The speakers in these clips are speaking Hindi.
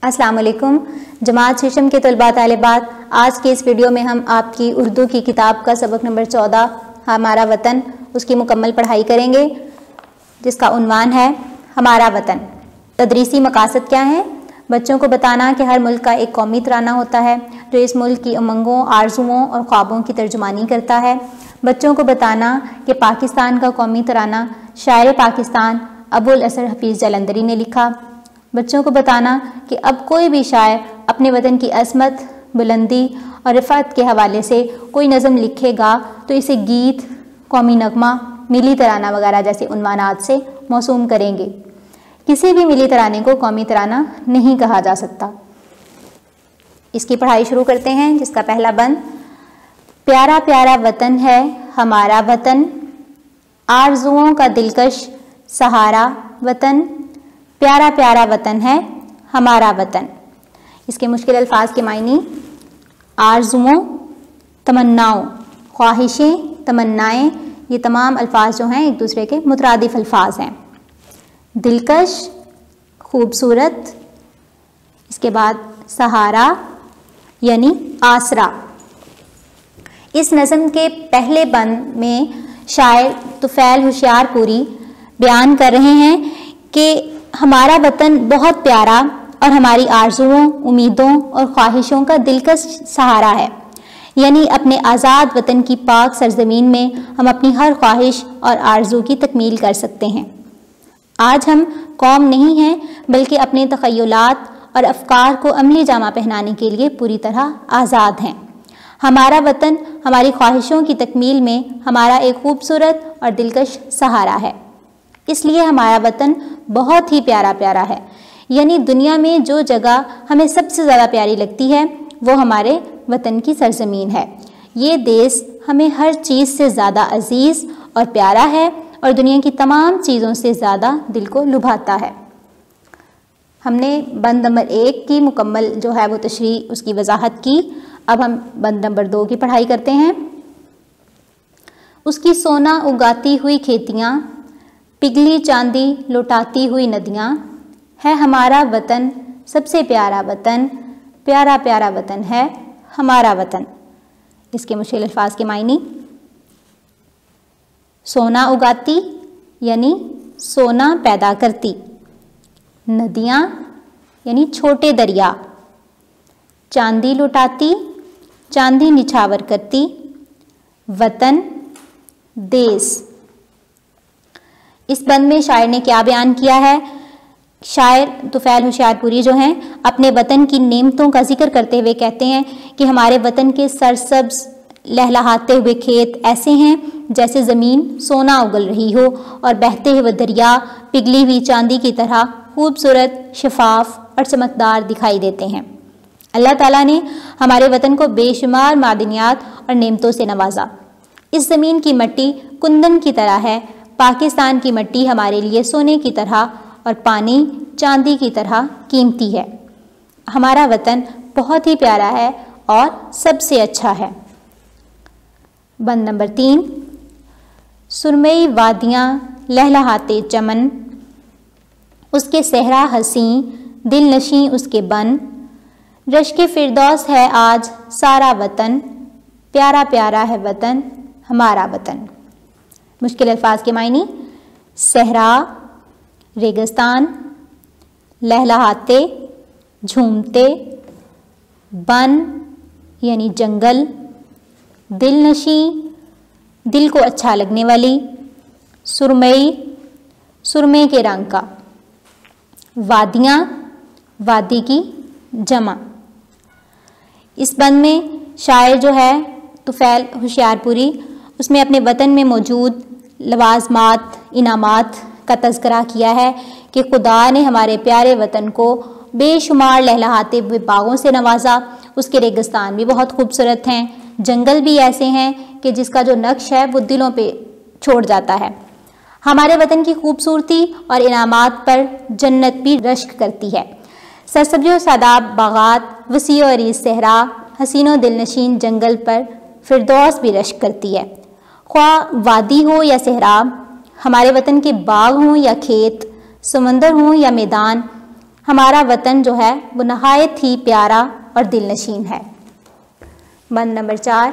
अस्सलाम वालेकुम। जमात शीशम के तलबा तालिबात, आज के इस वीडियो में हम आपकी उर्दू की किताब का सबक नंबर 14 हमारा वतन उसकी मुकम्मल पढ़ाई करेंगे, जिसका उन्वान है हमारा वतन। तदरीसी मकासद क्या हैं? बच्चों को बताना कि हर मुल्क का एक कौमी तराना होता है जो इस मुल्क की उमंगों, आरजुओं और ख्वाबों की तर्जुमानी करता है। बच्चों को बताना कि पाकिस्तान का कौमी तराना शायर पाकिस्तान अबुल असर हफीज़ जलंधरी ने लिखा। बच्चों को बताना कि अब कोई भी शायर अपने वतन की अज़मत, बुलंदी और रिफ़त के हवाले से कोई नज़म लिखेगा तो इसे गीत, कौमी नगमा, मिली तराना वगैरह जैसे उन्वानात से मौसूम करेंगे। किसी भी मिली तराने को कौमी तराना नहीं कहा जा सकता। इसकी पढ़ाई शुरू करते हैं, जिसका पहला बंद। प्यारा प्यारा वतन है हमारा वतन, आरजुओं का दिलकश सहारा वतन। प्यारा प्यारा वतन है हमारा वतन। इसके मुश्किल अल्फाज के मायने: आरजुओं, तमन्नाओं, ख्वाहिशें, तमन्नाएं, ये तमाम अल्फाज जो हैं एक दूसरे के मुतरादिफ अल्फाज हैं। दिलकश, खूबसूरत। इसके बाद सहारा यानी आसरा। इस नज़म के पहले बंद में शायर तुफैल होशियारपुरी बयान कर रहे हैं कि हमारा वतन बहुत प्यारा और हमारी आरजुओं, उम्मीदों और ख्वाहिशों का दिलकश सहारा है। यानी अपने आज़ाद वतन की पाक सरजमीन में हम अपनी हर ख्वाहिश और आरजू की तकमील कर सकते हैं। आज हम कौम नहीं हैं, बल्कि अपने तख़य्युलात और अफ़कार को अमली जामा पहनाने के लिए पूरी तरह आज़ाद हैं। हमारा वतन हमारी ख्वाहिशों की तकमील में हमारा एक खूबसूरत और दिलकश सहारा है। इसलिए हमारा वतन बहुत ही प्यारा प्यारा है। यानी दुनिया में जो जगह हमें सबसे ज़्यादा प्यारी लगती है वो हमारे वतन की सरजमीन है। ये देश हमें हर चीज़ से ज़्यादा अजीज़ और प्यारा है और दुनिया की तमाम चीज़ों से ज़्यादा दिल को लुभाता है। हमने बंद नंबर 1 की मुकम्मल जो है वो तशरीह, उसकी वजाहत की। अब हम बंद नंबर 2 की पढ़ाई करते हैं। उसकी सोना उगाती हुई खेतियाँ, पिघली चांदी लौटाती हुई नदियाँ, है हमारा वतन सबसे प्यारा वतन, प्यारा प्यारा वतन है हमारा वतन। इसके मुश्किल अल्फाज के मायने: सोना उगाती यानी सोना पैदा करती, नदियाँ यानी छोटे दरिया, चांदी लुटाती, चांदी निछावर करती, वतन देश। इस बंद में शायर ने क्या बयान किया है? शायर तुफैल होशियारपुरी जो हैं अपने वतन की नेमतों का जिक्र करते हुए कहते हैं कि हमारे वतन के सरसब्ज लहलहाते हुए खेत ऐसे हैं जैसे ज़मीन सोना उगल रही हो और बहते हुए दरिया पिघली हुई चांदी की तरह खूबसूरत, शफाफ और चमकदार दिखाई देते हैं। अल्लाह ताला ने हमारे वतन को बेशुमार मादनियात और नेमतों से नवाजा। इस ज़मीन की मिट्टी कुंदन की तरह है। पाकिस्तान की मिट्टी हमारे लिए सोने की तरह और पानी चांदी की तरह कीमती है। हमारा वतन बहुत ही प्यारा है और सबसे अच्छा है। बंद नंबर 3। सुरमई वादियाँ लहलहाते चमन, उसके सहरा हसी दिल नशी उसके बन, रश्के फिरदौस है आज सारा वतन, प्यारा प्यारा है वतन हमारा वतन। मुश्किल अल्फाज के मायने: सहरा रेगिस्तान, लहलहाते झूमते, बन यानी जंगल, दिलनशी दिल को अच्छा लगने वाली, सुरमई सुरमे के रंग का, वादियाँ वादी की जमा। इस बंद में शायर जो है तुफैल होशियारपुरी उसमें अपने वतन में मौजूद लवाजमात, इनामात का तज़किरा किया है कि खुदा ने हमारे प्यारे वतन को बेशुमार लहलहाते हुए बागों से नवाजा। उसके रेगिस्तान भी बहुत खूबसूरत हैं, जंगल भी ऐसे हैं कि जिसका जो नक्श है वो दिलों पे छोड़ जाता है। हमारे वतन की खूबसूरती और इनामात पर जन्नत भी रश्क करती है। सरसब्ज़ सादाब बागात, वसी और रीज़ सहरा, हसीनो दिलनशीन जंगल पर फिरदौस भी रश्क करती है। ख्वाह वादी हो या सहरा, हमारे वतन के बाग हों या खेत, समंदर हों या मैदान, हमारा वतन जो है वो नहायत ही प्यारा और दिलनशीन है। बंद नंबर 4,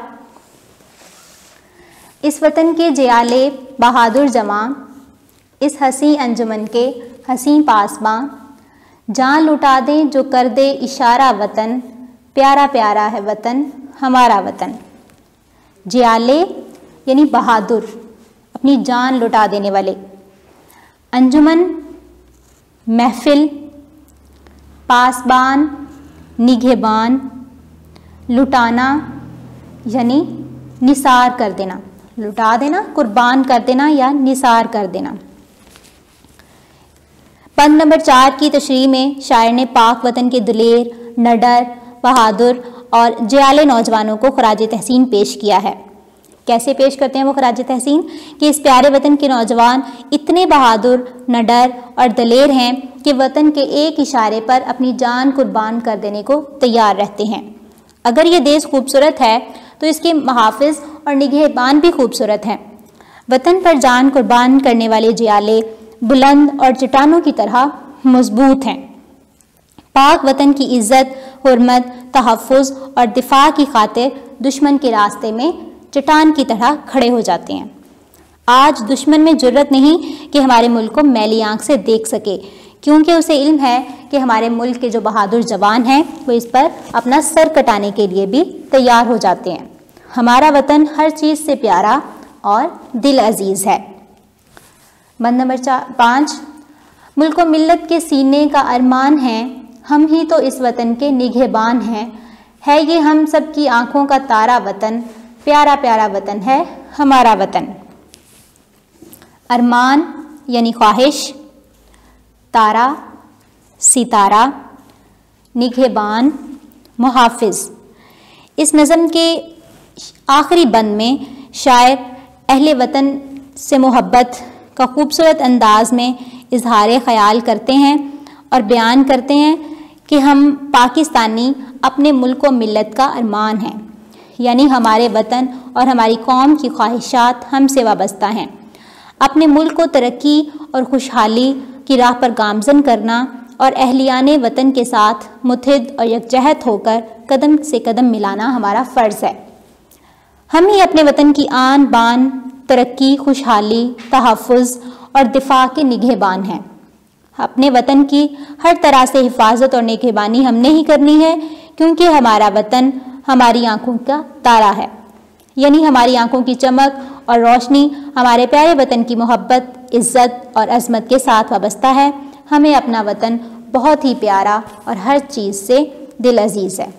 इस वतन के जियाले बहादुर जवां, इस हसी अंजुमन के हसी पासबां, जान लुटा दें जो कर दे इशारा वतन, प्यारा प्यारा है वतन हमारा वतन। जियाले यानी बहादुर, अपनी जान लुटा देने वाले। अंजुमन महफिल, पासबान निगहबान, लुटाना यानी निसार कर देना, लुटा देना, कुर्बान कर देना या निसार कर देना। बंद नंबर 4 की तशरीह में शायर ने पाक वतन के दिलेर, नडर, बहादुर और जियाले नौजवानों को खराज तहसीन पेश किया है। कैसे पेश करते हैं वो खराज तहसीन कि इस प्यारे वतन के नौजवान इतने बहादुर, नडर और दलेर हैं कि वतन के एक इशारे पर अपनी जान कुर्बान कर देने को तैयार रहते हैं। अगर ये देश खूबसूरत है तो इसके मुहाफिज और निगहबान भी खूबसूरत हैं। वतन पर जान कुर्बान करने वाले जियाले बुलंद और चट्टानों की तरह मजबूत हैं। पाक वतन की इज्जत, हुर्मत, तहफ़्फ़ुज़ और दिफा की खातिर दुश्मन के रास्ते में चट्टान की तरह खड़े हो जाते हैं। आज दुश्मन में जुर्रत नहीं कि हमारे मुल्क को मैली आंख से देख सके, क्योंकि उसे इल्म है कि हमारे मुल्क के जो बहादुर जवान हैं वो इस पर अपना सर कटाने के लिए भी तैयार हो जाते हैं। हमारा वतन हर चीज़ से प्यारा और दिल अजीज़ है। बंद नंबर 5, मुल्क व मिल्लत के सीने का अरमान है, हम ही तो इस वतन के निगहबान हैं। है ये हम सब की आँखों का तारा वतन, प्यारा प्यारा वतन है हमारा वतन। अरमान यानी ख्वाहिश, तारा सितारा, निगहबान मुहाफिज। इस नज़म के आखिरी बंद में शायर अहले वतन से मोहब्बत का खूबसूरत अंदाज में इजहार ख्याल करते हैं और बयान करते हैं कि हम पाकिस्तानी अपने मुल्क व मिल्लत का अरमान हैं, यानी हमारे वतन और हमारी कौम की ख्वाहिशात हमसे वाबस्ता हैं। अपने मुल्क को तरक्की और खुशहाली की राह पर गामज़न करना और अहलियाने वतन के साथ मुत्तहिद और यकजहत होकर कदम से कदम मिलाना हमारा फ़र्ज़ है। हम ही अपने वतन की आन बान, तरक्की, खुशहाली, तहफ़्फ़ुज़ और दिफा के निगहबान हैं। अपने वतन की हर तरह से हिफाजत और निगहबानी हमने ही करनी है, क्योंकि हमारा वतन हमारी आँखों का तारा है, यानी हमारी आँखों की चमक और रोशनी हमारे प्यारे वतन की मोहब्बत, इज़्ज़त और अज़मत के साथ वाबस्ता है। हमें अपना वतन बहुत ही प्यारा और हर चीज़ से दिल अजीज़ है।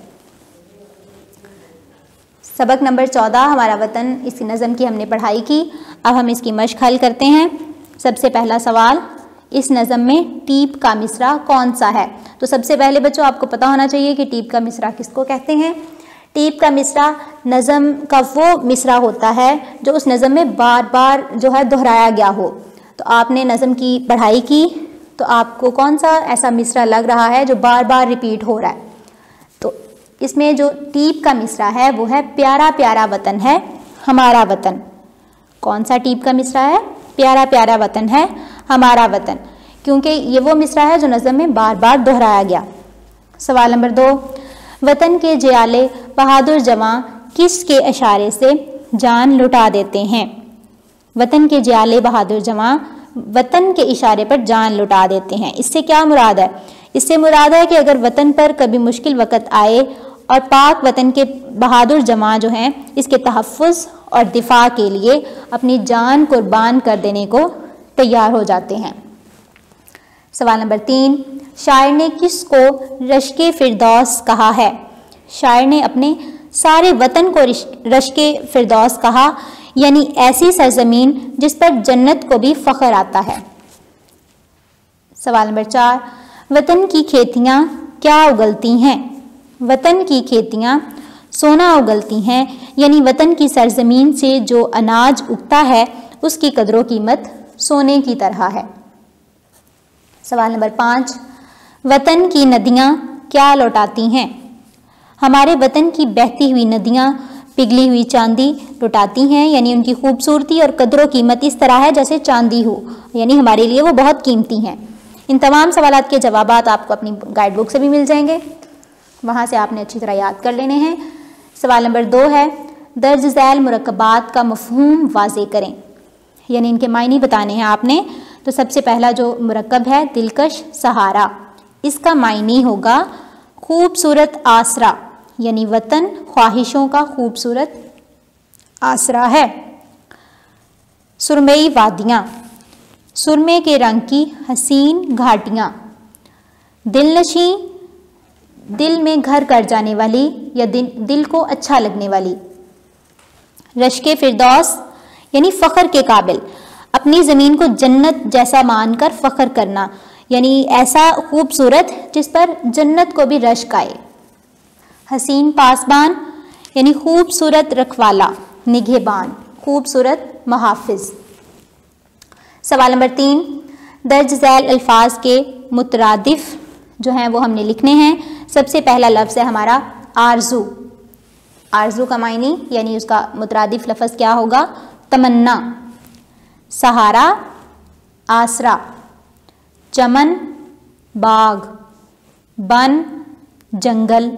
सबक नंबर 14 हमारा वतन, इसी नज़म की हमने पढ़ाई की। अब हम इसकी मश्क हल करते हैं। सबसे पहला सवाल, इस नज़म में टीप का मिसरा कौन सा है? तो सबसे पहले बच्चों आपको पता होना चाहिए कि टीप का मिसरा किसको कहते हैं। टीप का मिसरा नज़म का वो मिसरा होता है जो उस नज़म में बार बार जो है दोहराया गया हो। तो आपने नज़म की पढ़ाई की तो आपको कौन सा ऐसा मिसरा लग रहा है जो बार बार रिपीट हो रहा है? तो इसमें जो टीप का मिसरा है वो है प्यारा प्यारा वतन है हमारा वतन। कौन सा टीप का मिसरा है? प्यारा प्यारा वतन है हमारा वतन, क्योंकि ये वो मिसरा है जो नज़म में बार बार दोहराया गया। सवाल नंबर 2, वतन के जियाले बहादुर जवां किसके इशारे से जान लुटा देते हैं? वतन के जियाले बहादुर जवां वतन के इशारे पर जान लुटा देते हैं। इससे क्या मुराद है? इससे मुराद है कि अगर वतन पर कभी मुश्किल वक़्त आए और पाक वतन के बहादुर जवां जो हैं इसके तहफ़्फ़ुज़ और दिफा के लिए अपनी जान कुर्बान कर देने को तैयार हो जाते हैं। सवाल नंबर 3, शायर ने किसको रश्के फिरदौस कहा है? शायर ने अपने सारे वतन को रश्के फिरदौस कहा, यानी ऐसी सरजमीन जिस पर जन्नत को भी फ़ख्र आता है। सवाल नंबर 4, वतन की खेतियाँ क्या उगलती हैं? वतन की खेतियाँ सोना उगलती हैं, यानी वतन की सरजमीन से जो अनाज उगता है उसकी कदरों कीमत सोने की तरह है। सवाल नंबर 5, वतन की नदियाँ क्या लौटाती हैं? हमारे वतन की बहती हुई नदियाँ पिघली हुई चांदी लौटाती हैं, यानी उनकी खूबसूरती और कदरों कीमत इस तरह है जैसे चांदी हो, यानी हमारे लिए वो बहुत कीमती हैं। इन तमाम सवालात के जवाबात आपको अपनी गाइड बुक से भी मिल जाएंगे, वहाँ से आपने अच्छी तरह याद कर लेने हैं। सवाल नंबर 2 है, दर्ज झैल मुरक्कबात का मफ़हूम वाज़े करें, यानी इनके मायने बताने हैं आपने। तो सबसे पहला जो मुरक्कब है दिलकश सहारा, इसका मायने होगा खूबसूरत आसरा, यानी वतन ख्वाहिशों का खूबसूरत आसरा है। सुरमई वादियाँ, सुरमे के रंग की हसीन घाटियाँ। दिलनशी, दिल में घर कर जाने वाली या दिल को अच्छा लगने वाली। रश्के फिरदौस, यानी फ़ख्र के काबिल, अपनी ज़मीन को जन्नत जैसा मानकर फ़ख्र करना, यानी ऐसा खूबसूरत जिस पर जन्नत को भी रश्क आए। हसीन पासबान, यानी खूबसूरत रखवाला, निगहबान, खूबसूरत मुहाफ़िज़। सवाल नंबर 3, दर्ज झैल अल्फाज के मुतरादिफ जो हैं वो हमने लिखने हैं। सबसे पहला लफ्ज़ है हमारा आरजू। आरजू का मायने यानी उसका मुतरादिफ लफ्ज़ क्या होगा? तमन्ना। सहारा आसरा, चमन बाग, बन जंगल,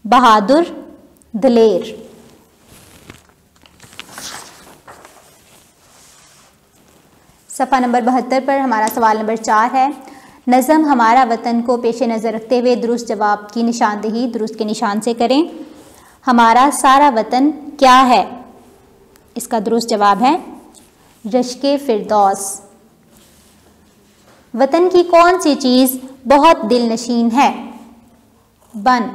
बहादुर दलेर। सफ़ा नंबर 72 पर हमारा सवाल नंबर 4 है, नज़म हमारा वतन को पेश नज़र रखते हुए दुरुस्त जवाब की निशानदेही दुरुस्त के निशान से करें। हमारा सारा वतन क्या है? इसका दुरुस्त जवाब है रश्के फिरदौस। वतन की कौन सी चीज़ बहुत दिलनशीन है? बन।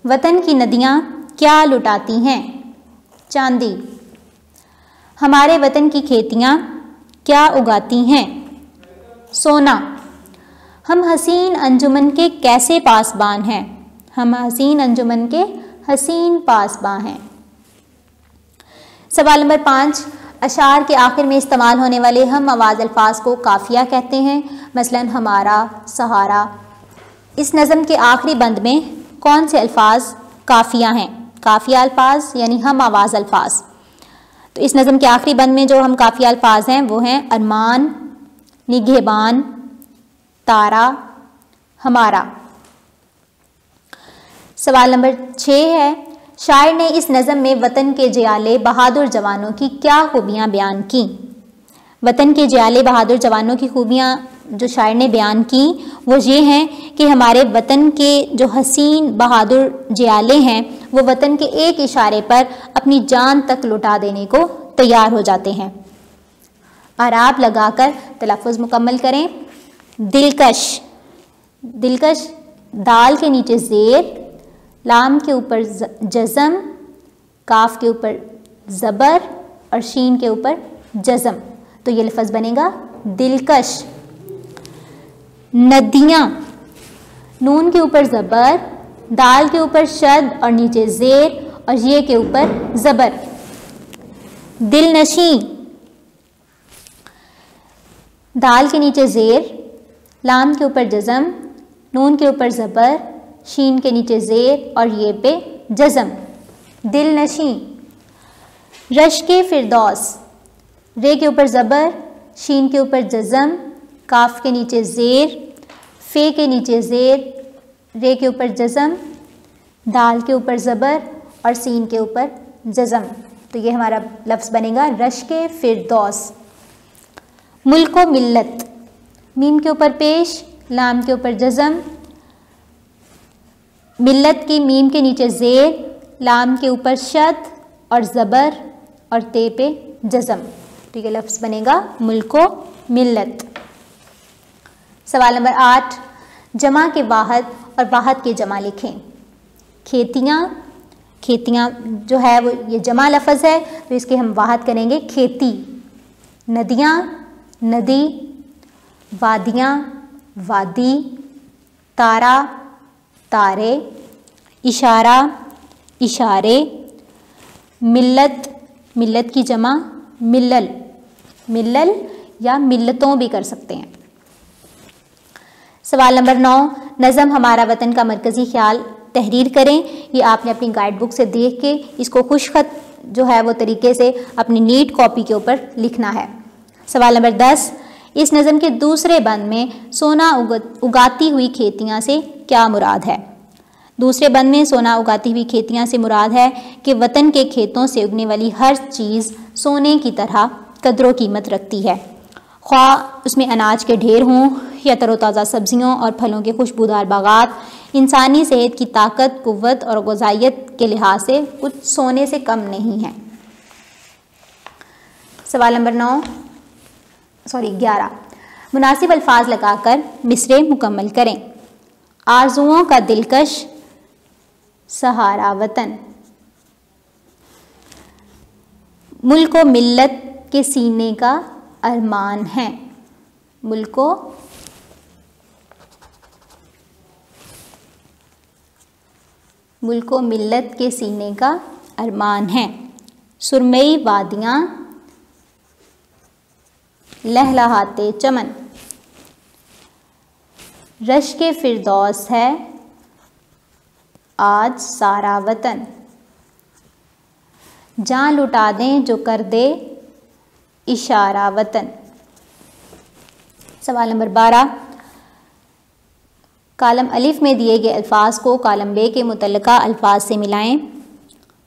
वतन की नदियाँ क्या लुटाती हैं? चांदी। हमारे वतन की खेतियाँ क्या उगाती हैं? सोना। हम हसीन अंजुमन के कैसे पासबान हैं? हम हसीन अंजुमन के हसीन पासबां हैं। सवाल नंबर 5, अशार के आखिर में इस्तेमाल होने वाले हम आवाज़ अल्फाज को काफिया कहते हैं। मसलन हमारा, सहारा। इस नज़म के आखिरी बंद में कौन से अल्फाज काफिया हैं? काफिया अल्फाज यानी हम आवाज़ अल्फाज। तो इस नज़म के आखिरी बंद में जो हम काफिया अल्फाज हैं वो हैं अरमान, निगहबान, तारा, हमारा। सवाल नंबर 6 है, शायर ने इस नज़म में वतन के जियाले बहादुर जवानों की क्या खूबियाँ बयान की? वतन के जियाले बहादुर जवानों की खूबियाँ जो शायर ने बयान की वो ये हैं कि हमारे वतन के जो हसीन बहादुर जियाले हैं वो वतन के एक इशारे पर अपनी जान तक लुटा देने को तैयार हो जाते हैं। आराब लगाकर तलफ़्फ़ुज़ मुकम्मल करें। दिलकश, दिलकश दाल के नीचे ज़ेर, लाम के ऊपर जज़म, काफ के ऊपर ज़बर और शीन के ऊपर जज़म, तो ये लफ्ज़ बनेगा दिलकश। नदियाँ, नून के ऊपर ज़बर, दाल के ऊपर शद और नीचे ज़ेर और ये के ऊपर ज़बर। दिलनशी, दाल के नीचे ज़ेर, लाम के ऊपर जज़म, नून के ऊपर ज़बर, शीन के नीचे ज़ेर और ये पे जज़म। दिलनशी। रश्के फिरदौस, रे के ऊपर ज़बर, शीन के ऊपर जज़म, काफ के नीचे ज़ेर, फे के नीचे ज़ेर, रे के ऊपर जज़म, दाल के ऊपर ज़बर और सीन के ऊपर जज़म, तो ये हमारा लफ्ज़ बनेगा रश्के फिरदौस। मुल्क व मिल्लत, मीम के ऊपर पेश, लाम के ऊपर जज़म, मिल्लत की मीम के नीचे ज़ेर, लाम के ऊपर शद और ज़बर और ते पे जज़म, तो ये लफ्ज़ बनेगा मुल्क व मिल्लत। सवाल नंबर 8, जमा के वाहद और वाहद के जमा लिखें। खेतियाँ, खेतियाँ जो है वो ये जमा लफ्ज़ है तो इसके हम वाहद करेंगे खेती। नदियाँ, नदी, वादियाँ, वादी, तारा, तारे, इशारा, इशारे, मिल्लत, मिल्लत की जमा मिल्लल, मिल्लल या मिल्लतों भी कर सकते हैं। सवाल नंबर 9, नज़म हमारा वतन का मरकज़ी ख्याल तहरीर करें। ये आपने अपनी गाइड बुक से देख के इसको खुशखत जो है वो तरीके से अपनी नीट कॉपी के ऊपर लिखना है। सवाल नंबर 10, इस नज़म के दूसरे बंद में सोना उगाती हुई खेतियाँ से क्या मुराद है? दूसरे बंद में सोना उगाती हुई खेतियाँ से मुराद है कि वतन के खेतों से उगने वाली हर चीज़ सोने की तरह कदर कीमत रखती है, ख्वाह उसमें अनाज के ढेर हों या तरोताज़ा सब्जियों और फलों के खुशबूदार बागात। इंसानी सेहत की ताकत, कुव्वत और ग़िज़ाइयत के लिहाज से कुछ सोने से कम नहीं है। सवाल नंबर 11, मुनासिब अल्फाज लगाकर मिसरे मुकम्मल करें। आरज़ुओं का दिलकश सहारा वतन, मुल्क व मिल्लत के सीने का अरमान है। मुल्क व मिल्लत के सीने का अरमान है। सुरमई वादियाँ लहलहाते चमन, रश्क फिरदौस है आज सारा वतन। जान लुटा दें जो कर दे इशारा वतन। सवाल नंबर 12, कालम अलिफ में दिए गए अल्फाज को कालम बे के मुतल्लिका अल्फाज से मिलाएं।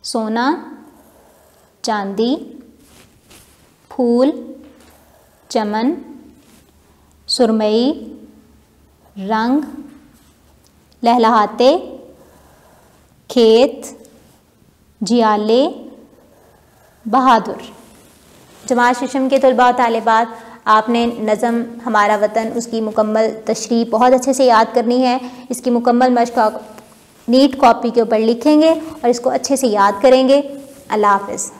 सोना, चांदी, फूल, चमन, सुरमई, रंग, लहलहाते, खेत, जियाले, बहादुर। जमात शीशम के तलबा तालिबात, आपने नज़म हमारा वतन उसकी मुकम्मल तशरीह बहुत अच्छे से याद करनी है। इसकी मुकम्मल मश्क नीट कॉपी के ऊपर लिखेंगे और इसको अच्छे से याद करेंगे। अल्लाह हाफ़िज़।